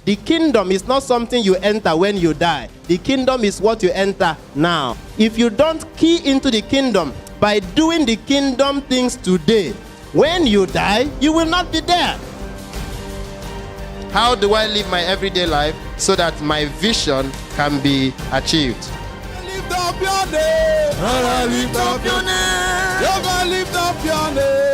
The kingdom is not something you enter when you die. The kingdom is what you enter now. If you don't key into the kingdom by doing the kingdom things today, when you die, you will not be there. How do I live my everyday life so that my vision can be achieved? Lift up your name. Lift up your name. You're gonna lift up your name.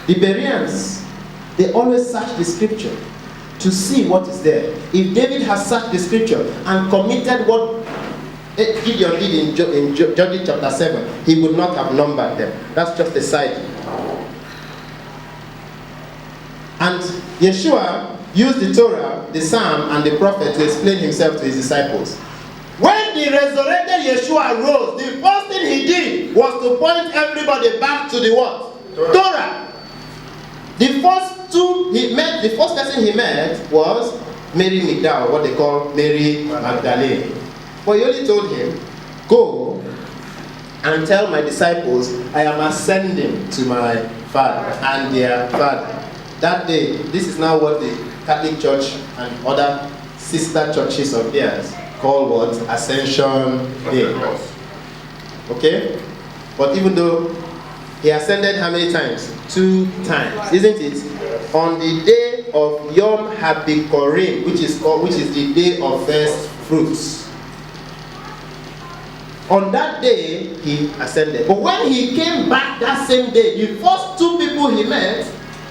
The Bereans, they always search the scripture to see what is there. If David has searched the scripture and committed what Gideon did in Judges chapter 7, he would not have numbered them. That's just a side. And Yeshua used the Torah, the Psalm, and the prophet to explain himself to his disciples. When the resurrected Yeshua rose, the first thing he did was to point everybody back to the what? Torah. The first person he met was Mary Magdalene, what they call Mary Magdalene. But he only told him, go and tell my disciples I am ascending to my Father and their Father. That day, this is now what the Catholic Church and other sister churches of theirs call what? Ascension Day. Okay? But even though he ascended how many times? 2 times, isn't it? On the day of Yom HaBikurim, which is the day of first fruits. On that day, he ascended. But when he came back that same day, the first 2 people he met,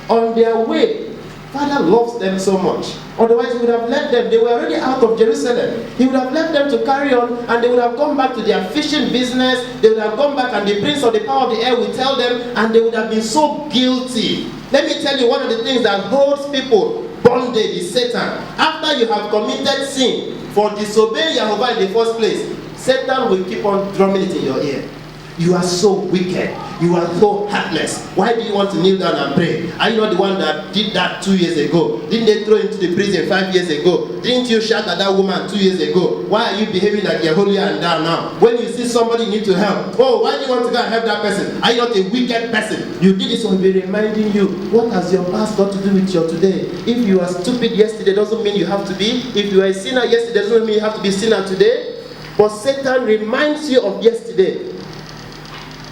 on their way, Father loves them so much. Otherwise, he would have left them. They were already out of Jerusalem. He would have left them to carry on, and they would have gone back to their fishing business. They would have gone back, and the prince of the power of the air would tell them, and they would have been so guilty. Let me tell you, one of the things that holds people bondage is Satan. After you have committed sin for disobeying Jehovah in the first place, Satan will keep on drumming it in your ear. You are so wicked. You are so heartless. Why do you want to kneel down and pray? Are you not the one that did that 2 years ago? Didn't they throw you into the prison 5 years ago? Didn't you shout at that woman 2 years ago? Why are you behaving like you're holier and down now? When you see somebody you need to help, oh, why do you want to go and help that person? Are you not a wicked person? You did this one, be reminding you, what has your past got to do with your today? If you were stupid yesterday, doesn't mean you have to be. If you were a sinner yesterday, doesn't mean you have to be a sinner today. But Satan reminds you of yesterday.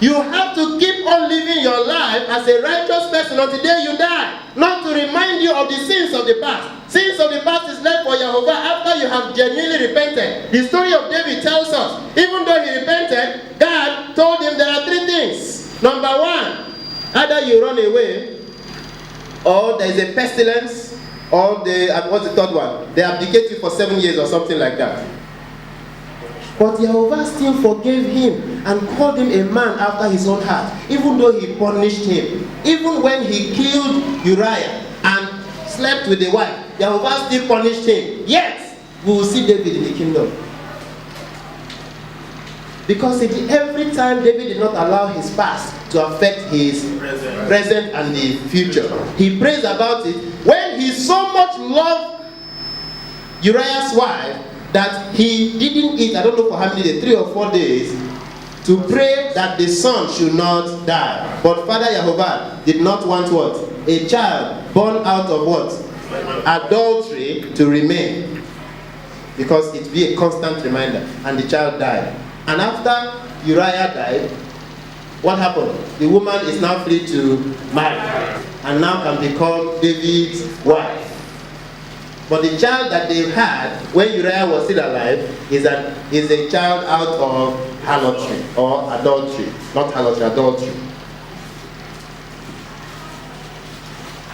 You have to keep on living your life as a righteous person until the day you die. Not to remind you of the sins of the past. Sins of the past is left for Jehovah after you have genuinely repented. The story of David tells us, even though he repented, God told him there are 3 things. Number 1, either you run away, or there is a pestilence, or what's the third one? They abdicate you for 7 years or something like that. But Jehovah still forgave him and called him a man after his own heart, even though he punished him. Even when he killed Uriah and slept with the wife, Jehovah still punished him. Yet, we will see David in the kingdom. Because every time David did not allow his past to affect his present and the future. He prays about it. When he so much loved Uriah's wife, that he didn't eat, I don't know for how many days, 3 or 4 days, to pray that the son should not die. But Father Jehovah did not want what? A child born out of what? Adultery to remain. Because it be a constant reminder. And the child died. And after Uriah died, what happened? The woman is now free to marry. And now can be called David's wife. But the child that they had when Uriah was still alive is a child out of harlotry or adultery. Not harlotry, adultery.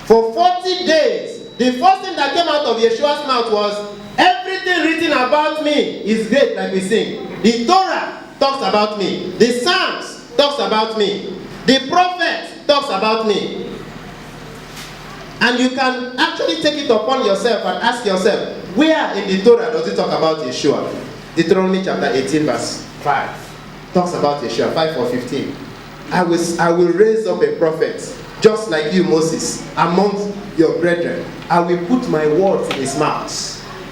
For 40 days, the first thing that came out of Yeshua's mouth was, everything written about me is great, like we sing. The Torah talks about me. The Psalms talks about me. The prophet talks about me. And you can actually take it upon yourself and ask yourself, where in the Torah does it talk about Yeshua? Deuteronomy chapter 18 verse 5 talks about Yeshua, 5 or 15. I will raise up a prophet just like you, Moses, among your brethren. I will put my words in his mouth.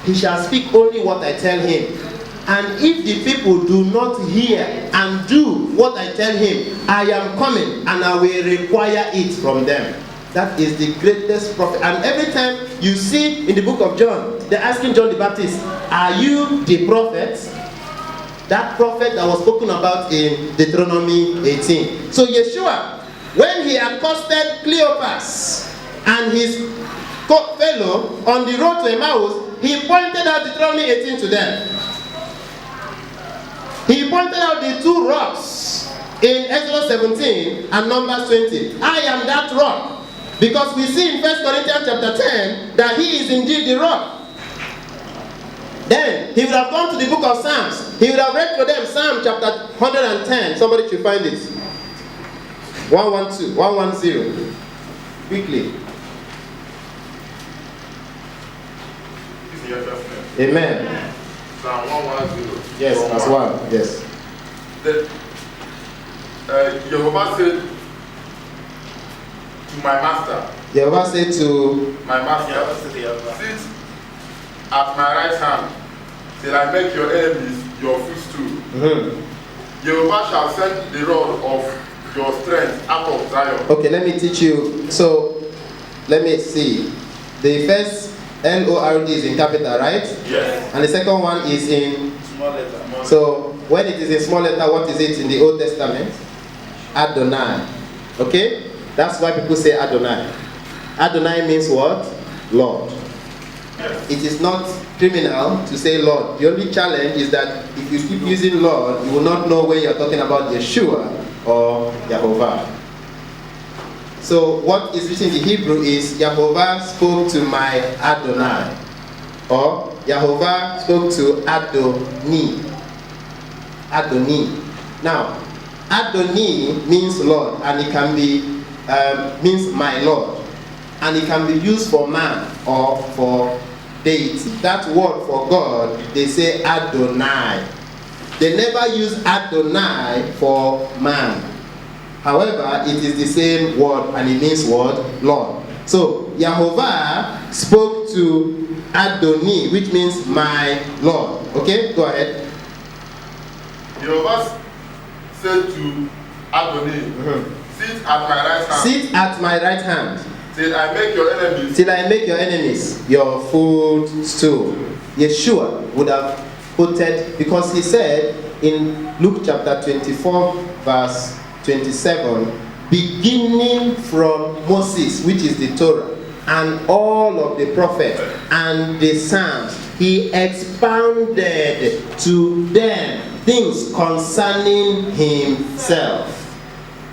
He shall speak only what I tell him. And if the people do not hear and do what I tell him, I am coming and I will require it from them. That is the greatest prophet. And every time you see in the book of John, they're asking John the Baptist, are you the prophet? That prophet that was spoken about in Deuteronomy 18. So Yeshua, when he accosted Cleopas and his fellow on the road to Emmaus, he pointed out Deuteronomy 18 to them. He pointed out the two rocks in Exodus 17 and Numbers 20. I am that rock. Because we see in 1 Corinthians chapter 10 that he is indeed the rock. Then he would have gone to the book of Psalms. He would have read for them Psalm chapter 110. Somebody should find it. 110. Quickly. Amen. Psalm 110. Yes, verse 1. Yes. Jehovah said to my master. Jehovah said to my master, sit at my right hand till I make your enemies your footstool. Mm-hmm. Jehovah shall send the rod of your strength out of Zion. Okay, let me teach you. So, let me see. The first Lord is in capital, right? Yes. And the second one is in small letter. So, when it is in small letter, what is it in the Old Testament? Adonai. Okay? That's why people say Adonai. Adonai means what? Lord. Yes. It is not criminal to say Lord. The only challenge is that if you keep using Lord, you will not know when you're talking about Yeshua or Yehovah. So what is written in the Hebrew is Yehovah spoke to my Adonai, or Yehovah spoke to Adoni. Adoni. Now, Adoni means Lord, and it can be means my Lord, and it can be used for man or for deity. That word for God, they say Adonai. They never use Adonai for man. However, it is the same word and it means what? Lord. So, Yehovah spoke to Adoni, which means my Lord. Okay, go ahead. Jehovah said to Adoni, sit at my right hand. Sit at my right hand. Till I make your enemies. Till I make your enemies your footstool. Yeshua would have quoted, because he said in Luke chapter 24, verse 27, beginning from Moses, which is the Torah, and all of the prophets and the Psalms, he expounded to them things concerning himself.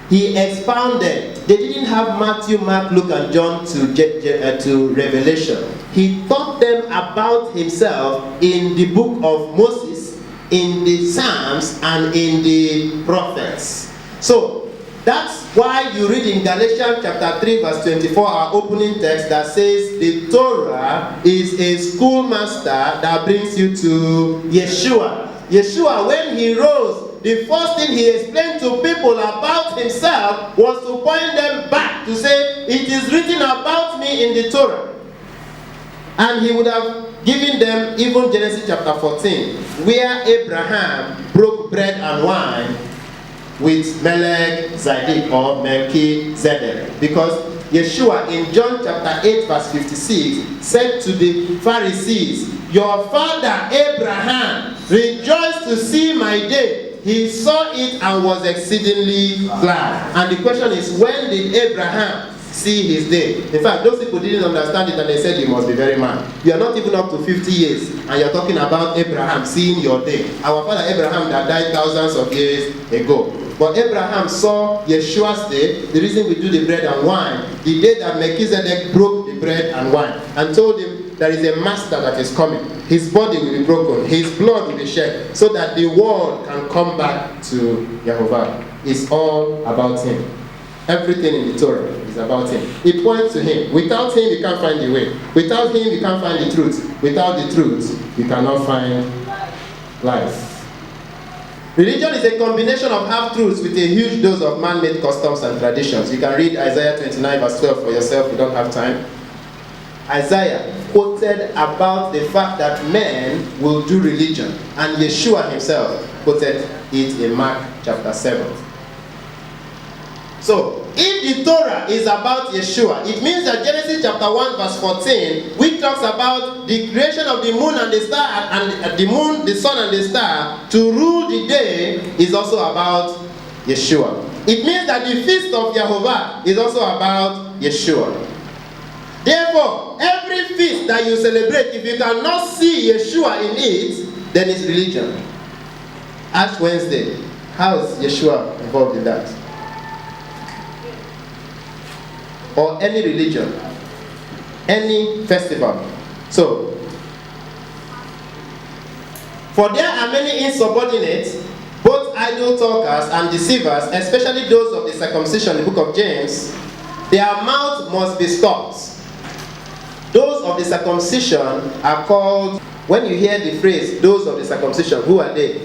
He expounded. They didn't have Matthew, Mark, Luke, and John to Revelation. He taught them about himself in the book of Moses, in the Psalms, and in the prophets. So, that's why you read in Galatians chapter 3 verse 24, our opening text, that says the Torah is a schoolmaster that brings you to Yeshua. Yeshua, when he rose, the first thing he explained to people about himself was to point them back to say, it is written about me in the Torah. And he would have given them even Genesis chapter 14, where Abraham broke bread and wine with Melchizedek or Melchizedek, because Yeshua in John chapter 8 verse 56 said to the Pharisees, your father Abraham rejoiced to see my day. He saw it and was exceedingly glad. And the question is, when did Abraham see his day? In fact, those people didn't understand it and they said you must be very mad. You are not even up to 50 years and you're talking about Abraham seeing your day. Our father Abraham that died thousands of years ago. But Abraham saw Yeshua's day, the reason we do the bread and wine, the day that Melchizedek broke the bread and wine and told him there is a master that is coming. His body will be broken, his blood will be shed, so that the world can come back to Yehovah. It's all about him. Everything in the Torah is about him. It points to him. Without him, you can't find the way. Without him, you can't find the truth. Without the truth, you cannot find life. Religion is a combination of half-truths with a huge dose of man-made customs and traditions. You can read Isaiah 29 verse 12 for yourself, you don't have time. Isaiah quoted about the fact that men will do religion, and Yeshua himself quoted it in Mark chapter 7. So, if the Torah is about Yeshua, it means that Genesis chapter 1 verse 14, which talks about the creation of the moon and the star, and the moon, the sun and the star, to rule the day, is also about Yeshua. It means that the feast of Yehovah is also about Yeshua. Therefore, every feast that you celebrate, if you cannot see Yeshua in it, then it's religion. Ash Wednesday, how is Yeshua involved in that? Or any religion, any festival. So, for there are many insubordinate, both idle talkers and deceivers, especially those of the circumcision, the book of James, their mouth must be stopped. Those of the circumcision are called, when you hear the phrase, those of the circumcision, who are they?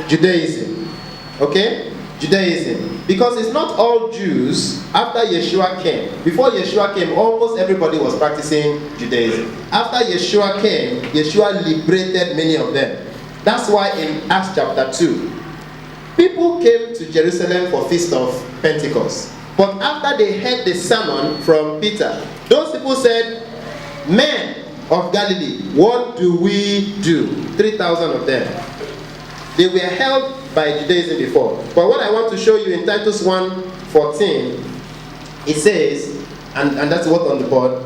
Judaism. Okay? Judaism. Because it's not all Jews. After Yeshua came, before Yeshua came, almost everybody was practicing Judaism. After Yeshua came, Yeshua liberated many of them. That's why in Acts chapter 2, people came to Jerusalem for Feast of Pentecost. But after they heard the sermon from Peter, those people said, "Men of Galilee, what do we do?" 3,000 of them. They were held by Judaism before. But what I want to show you in Titus 1:14, it says, and that's what on the board,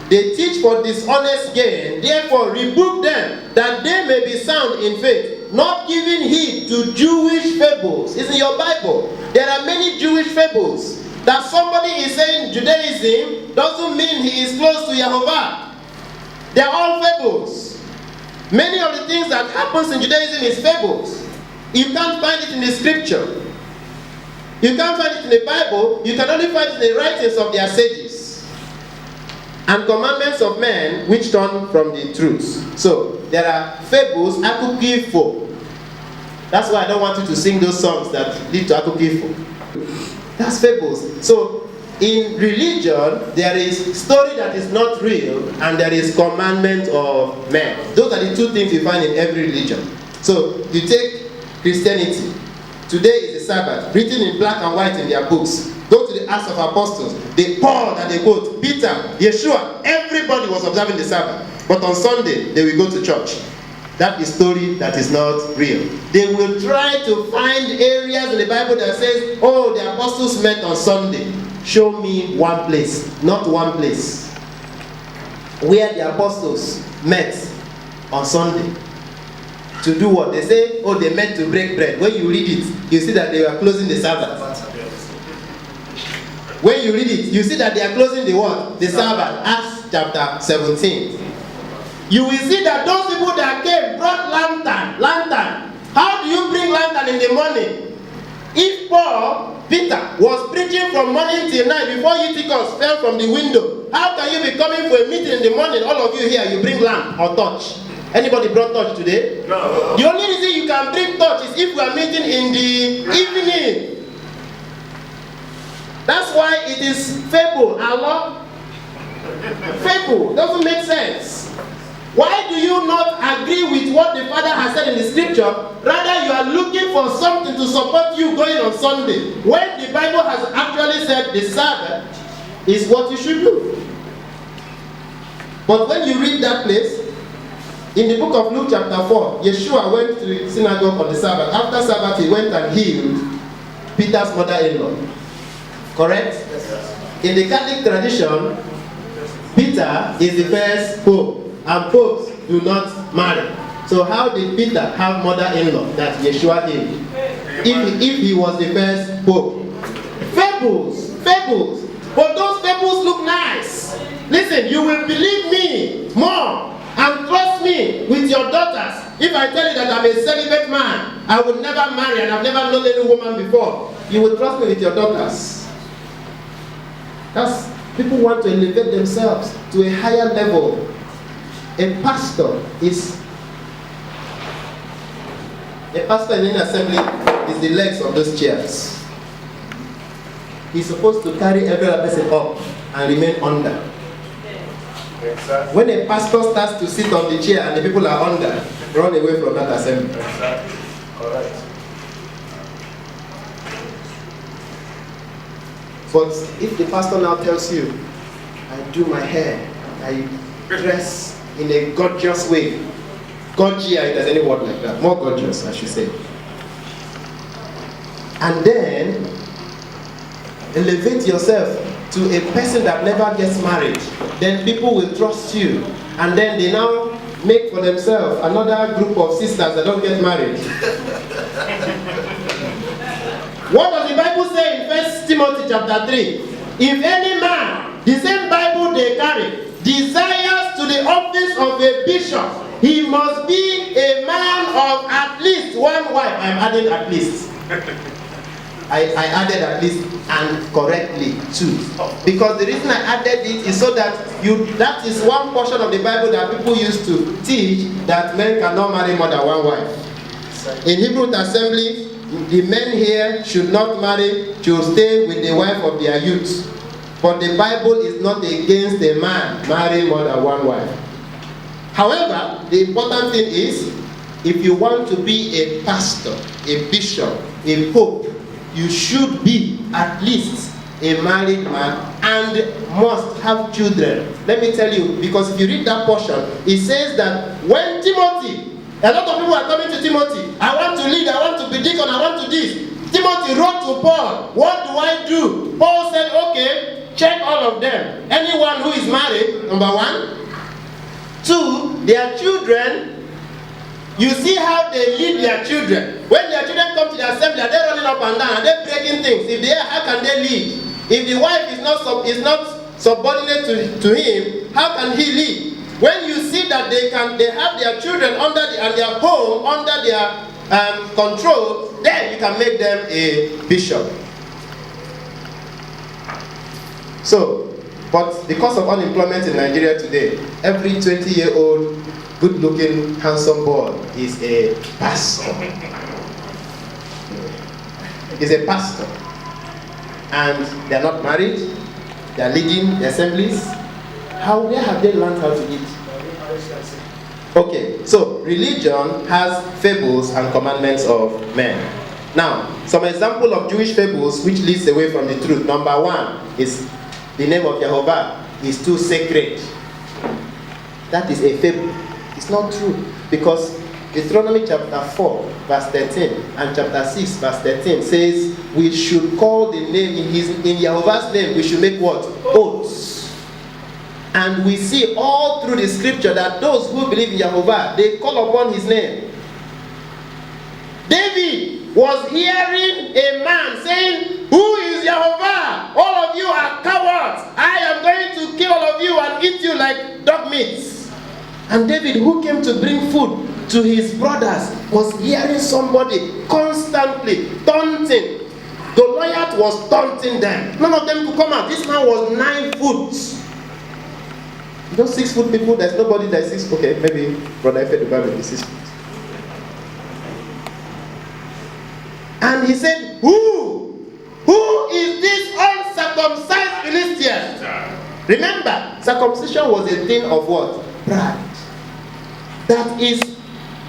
they teach for dishonest gain, therefore rebuke them, that they may be sound in faith, not giving heed to Jewish fables. It's in your Bible. There are many Jewish fables. That somebody is saying Judaism doesn't mean he is close to Yehovah. They are all fables. Many of the things that happens in Judaism is fables. You can't find it in the scripture. You can't find it in the Bible. You can only find it in the writings of their sages. And commandments of men which turn from the truth. So, there are fables, akukifo. That's why I don't want you to sing those songs that lead to akukifo. That's fables. So, in religion, there is story that is not real, and there is commandment of men. Those are the two things you find in every religion. So, you take Christianity. Today is the Sabbath, written in black and white in their books. Go to the Acts of Apostles. They Paul that they quote, Peter, Yeshua, everybody was observing the Sabbath. But on Sunday, they will go to church. That is story that is not real. They will try to find areas in the Bible that says, oh, the apostles met on Sunday. Show me one place, not one place, where the apostles met on Sunday. To do what? They say, oh, they met to break bread. When you read it, you see that they were closing the Sabbath. When you read it, you see that they are closing the what? The Sabbath. Acts chapter 17. You will see that those people that came brought lantern. How do you bring lantern in the morning? If Paul, Peter, was preaching from morning till night before Eutychus fell from the window, how can you be coming for a meeting in the morning? All of you here, you bring lamp or torch. Anybody brought torch today? No. The only reason you can bring torch is if we are meeting in the evening. That's why it is fable. Allah? Fable. Doesn't make sense. Why do you not agree with what the Father has said in the scripture? Rather, you are looking for something to support you going on Sunday. When the Bible has actually said the Sabbath is what you should do. But when you read that place, in the book of Luke chapter 4, Yeshua went to the synagogue on the Sabbath. After Sabbath, he went and healed Peter's mother-in-law. Correct? Yes. In the Catholic tradition, Peter is the first pope, and popes do not marry. So how did Peter have mother-in-law that Yeshua healed? If he was the first pope. Fables. But those fables look nice. Listen, you will believe me more and trust me with your daughters. If I tell you that I'm a celibate man, I will never marry and I've never known any woman before, you will trust me with your daughters. That's People want to elevate themselves to a higher level. A pastor in an assembly is the legs of those chairs. He's supposed to carry every other person up and remain under. Exactly. When a pastor starts to sit on the chair and the people are under, run away from that assembly. Exactly. Correct. But if the pastor now tells you, I do my hair, I dress in a gorgeous way, gorgia, if there's any word like that, more gorgeous, I should say. And then elevate yourself to a person that never gets married, then people will trust you. And then they now make for themselves another group of sisters that don't get married. What does the Bible say in 1 Timothy chapter 3? If any man, the same Bible they carry, desires to the office of a bishop, he must be a man of at least one wife. I'm adding at least. I added at least and correctly too. Because the reason I added it is so that that is one portion of the Bible that people used to teach that men cannot marry more than one wife. In Hebrew assembly, the men here should not marry, should stay with the wife of their youth. But the Bible is not against a man marrying more than one wife. However, the important thing is, if you want to be a pastor, a bishop, a pope, you should be at least a married man and must have children. Let me tell you, because if you read that portion, it says that when Timothy, a lot of people are coming to Timothy, I want to lead, I want to be deacon, I want to this. Timothy wrote to Paul, what do I do? Paul said, okay, check all of them. Anyone who is married, number 1. 2, their children, you see how they lead their children. When their children come to the assembly, are they running up and down? Are they breaking things? If they are, how can they lead? If the wife is not subordinate to him, how can he lead? When you see that they have their children under and their home under their control, then you can make them a bishop. So, but because of unemployment in Nigeria today, every 20-year-old, good-looking, handsome boy is a pastor. Is a pastor. And they are not married, they are leading the assemblies. Where have they learned how to eat? Okay, so religion has fables and commandments of men. Now, some example of Jewish fables which leads away from the truth. Number 1 is the name of Jehovah is too sacred. That is a fable. It's not true, because Deuteronomy chapter 4 verse 13 and chapter 6 verse 13 says we should call the name in Jehovah's name. We should make what? Oaths. And we see all through the scripture that those who believe in Jehovah, they call upon his name. David was hearing a man saying, who is Jehovah? All of you are cowards. I am going to kill all of you and eat you like dog meats. And David, who came to bring food to his brothers, was hearing somebody constantly taunting. Goliath was taunting them. None of them could come out. This man was 9 foot. You know, 6 foot people, there's nobody that is 6. Okay, maybe Brother Ife the Bible is 6 foot. And he said, Who is this uncircumcised Philistine? Remember, circumcision was a thing of what? Pride. That is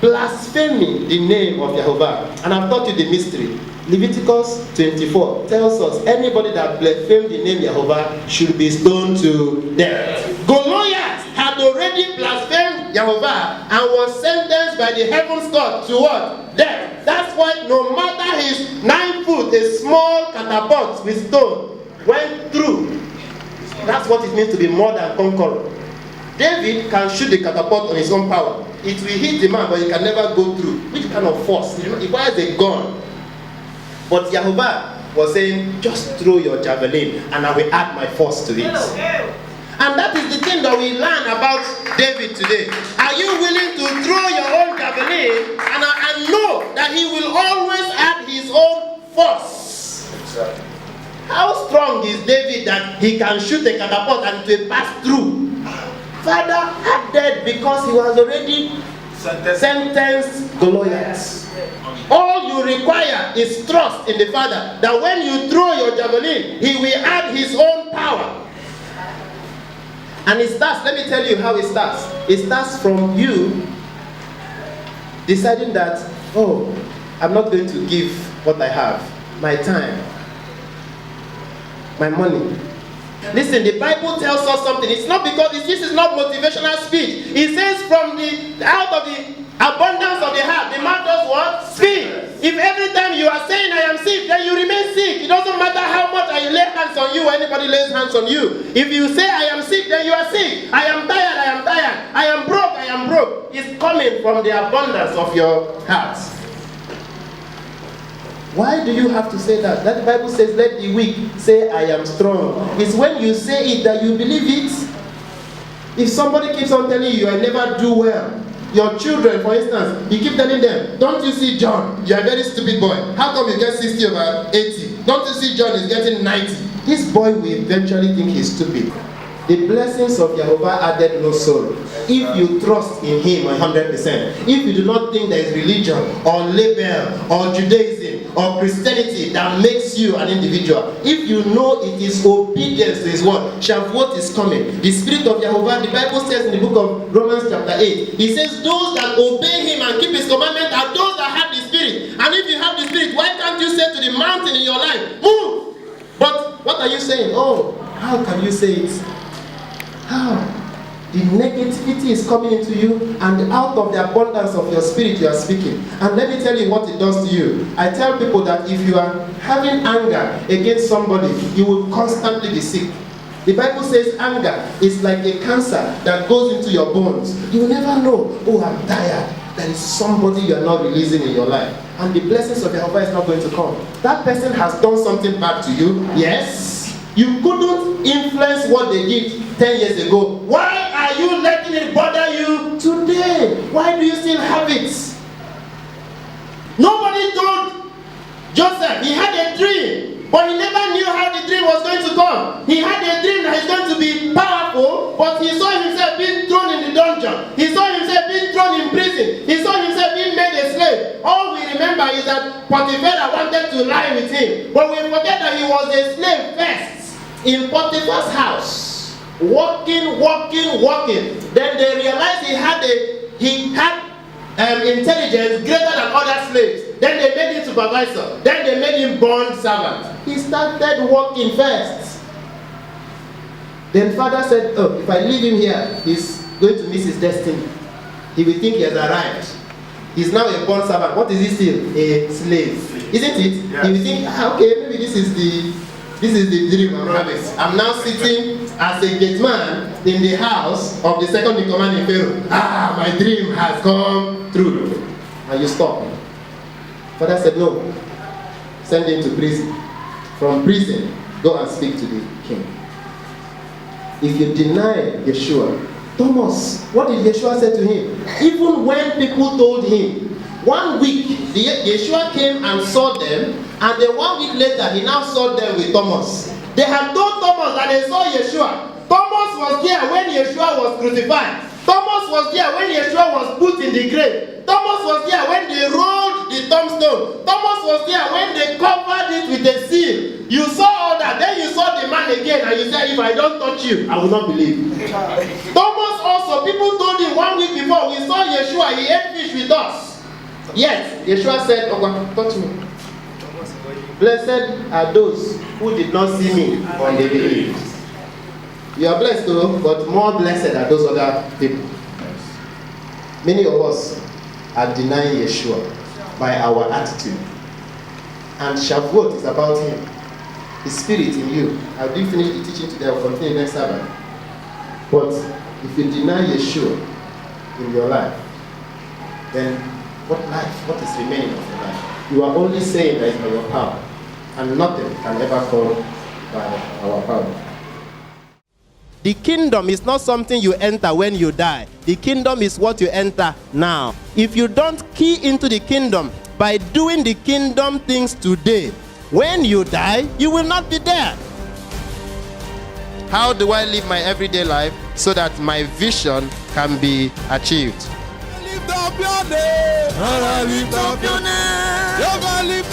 blaspheming the name of Jehovah. And I've taught you the mystery. Leviticus 24 tells us anybody that blasphemed the name Jehovah should be stoned to death. Goliath had already blasphemed Jehovah and was sentenced by the heavens court to what? Death. That's why no matter his 9 foot, a small catapult with stone went through. That's what it means to be more than conqueror. David can shoot the catapult on his own power. It will hit the man, but it can never go through. Which kind of force? It requires a gun. But Jehovah was saying, just throw your javelin and I will add my force to it. And that is the thing that we learn about David today. Are you willing to throw your own javelin and know that he will always add his own force? Exactly. how strong is David that he can shoot a catapult and it will pass through? Father added because he was already sentenced Goliath. All you require is trust in the Father, that when you throw your javelin, he will add his own power. And it starts, let me tell you how it starts. It starts from you deciding that, oh, I'm not going to give what I have, my time, my money. Listen, the Bible tells us something. It's not because this is not motivational speech. It says from out of the abundance of the heart, the mouth does what? Speak. If every time you are saying I am sick, then you remain sick. It doesn't matter how much I lay hands on you or anybody lays hands on you. If you say I am sick, then you are sick. I am tired, I am tired. I am broke, I am broke. It's coming from the abundance of your heart. Why do you have to say that? That the Bible says, let the weak say I am strong. It's when you say it that you believe it. If somebody keeps on telling you I never do well, your children, for instance, you keep telling them, don't you see John? You are a very stupid boy. How come you get 60 over 80? Don't you see John is getting 90? This boy will eventually think he's stupid. The blessings of Jehovah added no sorrow. If you trust in him 100%, if you do not think there is religion or label or Judaism or Christianity that makes you an individual, if you know it is obedience to his word, Shavuot is coming. The Spirit of Jehovah, the Bible says in the book of Romans chapter 8, he says those that obey him and keep his commandments are those that have the Spirit. And if you have the Spirit, why can't you say to the mountain in your life, move? But what are you saying? Oh, how can you say it? How? The negativity is coming into you, and out of the abundance of your spirit you are speaking. And let me tell you what it does to you. I tell people that if you are having anger against somebody, you will constantly be sick. The Bible says anger is like a cancer that goes into your bones. You will never know, oh, I'm tired. There is somebody you are not releasing in your life. And the blessings of Jehovah is not going to come. That person has done something bad to you. Yes. You couldn't influence what they did 10 years ago. Why are you letting it bother you today? Why do you still have it? Nobody told Joseph. He had a dream, but he never knew how the dream was going to come. He had a dream that he's going to be powerful, but he saw himself being thrown in the dungeon. He saw himself being thrown in prison. He saw himself being made a slave. All we remember is that Potiphar wanted to lie with him, but we forget that he was a slave first in Potiphar's house, working. Then they realized he had intelligence greater than other slaves. Then they made him supervisor. Then they made him bond servant. He started working first. Then father said, oh, if I leave him here, he's going to miss his destiny. He will think he has arrived. He's now a bond servant. What is he still? A slave. Isn't it? Yes. He will think, okay, maybe this is the dream I'm having. I'm now sitting as a gate man in the house of the second in command in Pharaoh. My dream has come true. And you stop. Father said, no. Send him to prison. From prison, go and speak to the king. If you deny Yeshua, Thomas, what did Yeshua say to him? Even when people told him, 1 week, Yeshua came and saw them, and then 1 week later, he now saw them with Thomas. They had told Thomas that they saw Yeshua. Thomas was there when Yeshua was crucified. Thomas was there when Yeshua was put in the grave. Thomas was there when they rolled the tombstone. Thomas was there when they covered it with a seal. You saw all that. Then you saw the man again, and you said, if I don't touch you, I will not believe. Thomas also, people told him 1 week before, we saw Yeshua, he ate fish with us. Yes, Yeshua said, oh, touch me. Blessed are those who did not see me, but they believed. You are blessed though, but more blessed are those other people. Many of us are denying Yeshua by our attitude. And Shavuot is about him. His spirit in you. I will finish the teaching today, I will continue next Sabbath. But if you deny Yeshua in your life, then what is remaining of your life? You are only saying that it's by your power, and nothing can ever come by our power. The kingdom is not something you enter when you die. The kingdom is what you enter now. If you don't key into the kingdom by doing the kingdom things today, When you die, you will not be there. How do I live my everyday life so that my vision can be achieved? Lift up your name. Lift up your name. You can lift